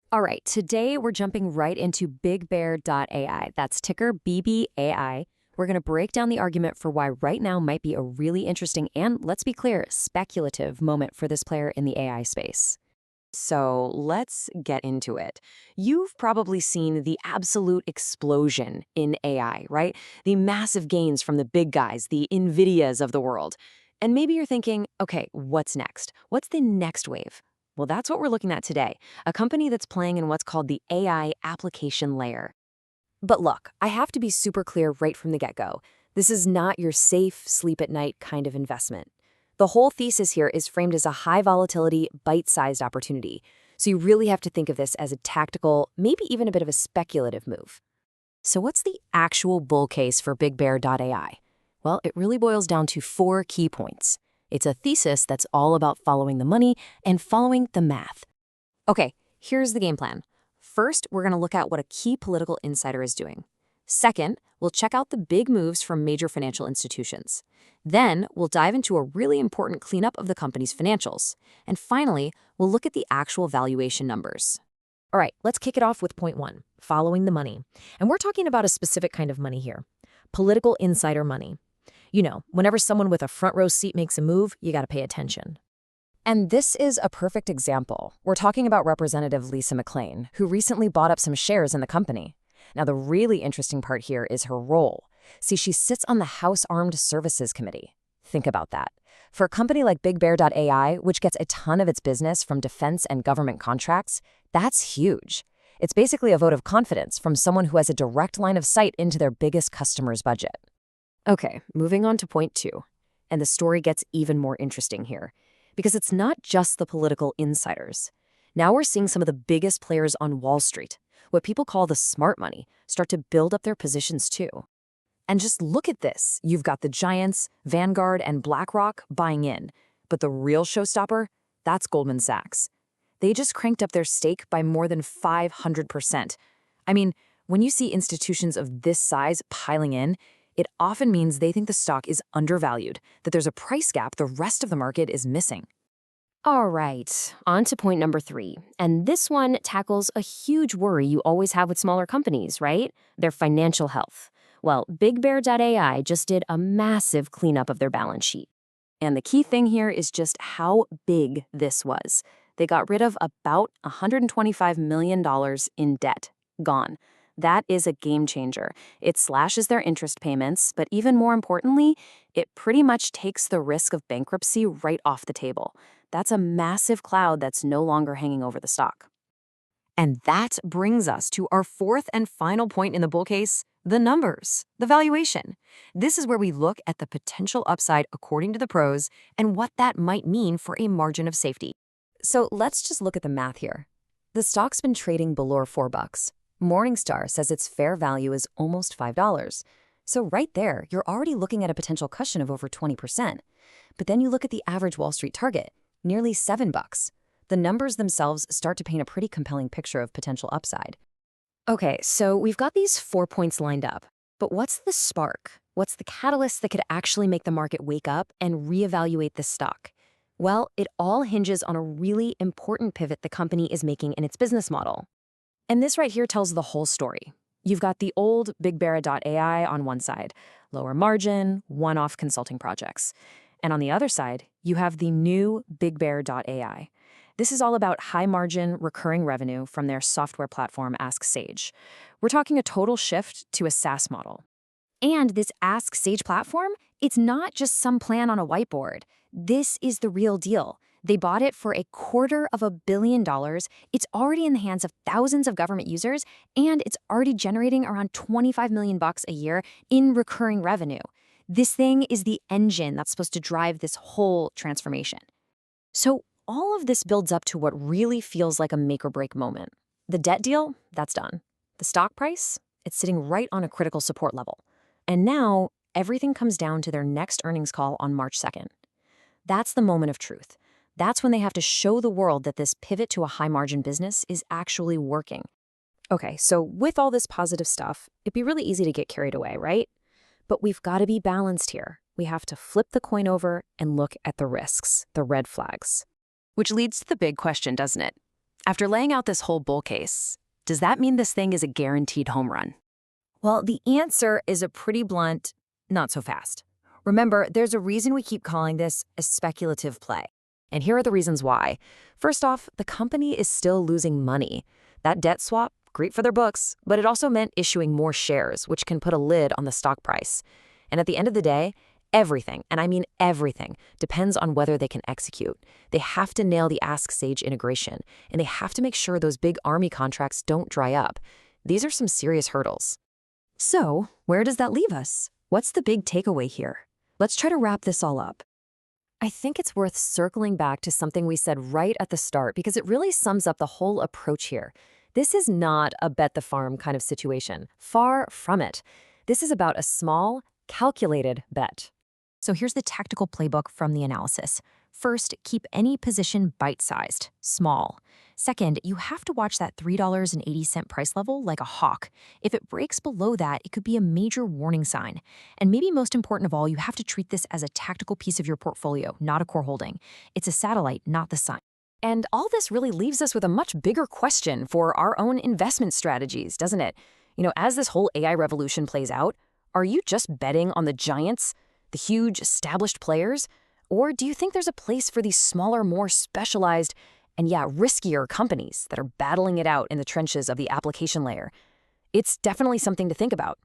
All right, today we're jumping right into BigBear.ai. That's ticker BBAI. We're going to break down the argument for why right now might be a really interesting and, let's be clear, speculative moment for this player in the AI space. So let's get into it. You've probably seen the absolute explosion in AI, right? The massive gains from the big guys, the NVIDIAs of the world. And maybe you're thinking, okay, what's next? What's the next wave? Well, that's what we're looking at today, a company that's playing in what's called the AI application layer. But look, I have to be super clear right from the get-go. This is not your safe, sleep-at-night kind of investment. The whole thesis here is framed as a high-volatility, bite-sized opportunity. So you really have to think of this as a tactical, maybe even a bit of a speculative move. So what's the actual bull case for BigBear.ai? Well, it really boils down to 4 key points. It's a thesis that's all about following the money and following the math. Okay, here's the game plan. First, we're going to look at what a key political insider is doing. Second, we'll check out the big moves from major financial institutions. Then, we'll dive into a really important cleanup of the company's financials. And finally, we'll look at the actual valuation numbers. All right, let's kick it off with point 1, following the money. And we're talking about a specific kind of money here, political insider money. You know, whenever someone with a front row seat makes a move, you got to pay attention. And this is a perfect example. We're talking about Representative Lisa McClain, who recently bought up some shares in the company. Now, the really interesting part here is her role. See, she sits on the House Armed Services Committee. Think about that. For a company like BigBear.ai, which gets a ton of its business from defense and government contracts, that's huge. It's basically a vote of confidence from someone who has a direct line of sight into their biggest customer's budget. Okay, moving on to point 2. And the story gets even more interesting here, because it's not just the political insiders. Now we're seeing some of the biggest players on Wall Street, what people call the smart money, start to build up their positions too. And just look at this. You've got the giants, Vanguard and BlackRock buying in. But the real showstopper? That's Goldman Sachs. They just cranked up their stake by more than 500%. I mean, when you see institutions of this size piling in, it often means they think the stock is undervalued, that there's a price gap the rest of the market is missing. All right, on to point number 3. And this one tackles a huge worry you always have with smaller companies, right? Their financial health. Well, BigBear.ai just did a massive cleanup of their balance sheet. And the key thing here is just how big this was. They got rid of about $125 million in debt. Gone. That is a game changer. It slashes their interest payments, but even more importantly, it pretty much takes the risk of bankruptcy right off the table. That's a massive cloud that's no longer hanging over the stock. And that brings us to our 4th and final point in the bull case, the numbers, the valuation. This is where we look at the potential upside according to the pros and what that might mean for a margin of safety. So let's just look at the math here. The stock's been trading below $4. Morningstar says its fair value is almost $5. So right there, you're already looking at a potential cushion of over 20%. But then you look at the average Wall Street target, nearly $7. The numbers themselves start to paint a pretty compelling picture of potential upside. Okay, so we've got these 4 points lined up. But what's the spark? What's the catalyst that could actually make the market wake up and reevaluate this stock? Well, it all hinges on a really important pivot the company is making in its business model. And this right here tells the whole story. You've got the old BigBear.ai on one side, lower margin, one-off consulting projects. And on the other side, you have the new BigBear.ai. This is all about high-margin, recurring revenue from their software platform Ask Sage. We're talking a total shift to a SaaS model. And this Ask Sage platform, it's not just some plan on a whiteboard. This is the real deal. They bought it for $250 million. It's already in the hands of thousands of government users, and it's already generating around $25 million a year in recurring revenue. This thing is the engine that's supposed to drive this whole transformation. So all of this builds up to what really feels like a make-or-break moment. The debt deal, that's done. The stock price, it's sitting right on a critical support level. And now, everything comes down to their next earnings call on March 2nd. That's the moment of truth. That's when they have to show the world that this pivot to a high-margin business is actually working. Okay, so with all this positive stuff, it'd be really easy to get carried away, right? But we've got to be balanced here. We have to flip the coin over and look at the risks, the red flags. Which leads to the big question, doesn't it? After laying out this whole bull case, does that mean this thing is a guaranteed home run? Well, the answer is a pretty blunt, not so fast. Remember, there's a reason we keep calling this a speculative play. And here are the reasons why. First off, the company is still losing money. That debt swap, great for their books, but it also meant issuing more shares, which can put a lid on the stock price. And at the end of the day, everything, and I mean everything, depends on whether they can execute. They have to nail the Ask Sage integration, and they have to make sure those big army contracts don't dry up. These are some serious hurdles. So, where does that leave us? What's the big takeaway here? Let's try to wrap this all up. I think it's worth circling back to something we said right at the start because it really sums up the whole approach here. This is not a bet the farm kind of situation. Far from it. This is about a small, calculated bet. So here's the tactical playbook from the analysis. First, keep any position bite-sized, small. Second, you have to watch that $3.80 price level like a hawk. If it breaks below that, it could be a major warning sign. And maybe most important of all, you have to treat this as a tactical piece of your portfolio, not a core holding. It's a satellite, not the sun. And all this really leaves us with a much bigger question for our own investment strategies, doesn't it? As this whole AI revolution plays out, are you just betting on the giants, the huge established players? Or do you think there's a place for these smaller, more specialized, and riskier companies that are battling it out in the trenches of the application layer? It's definitely something to think about.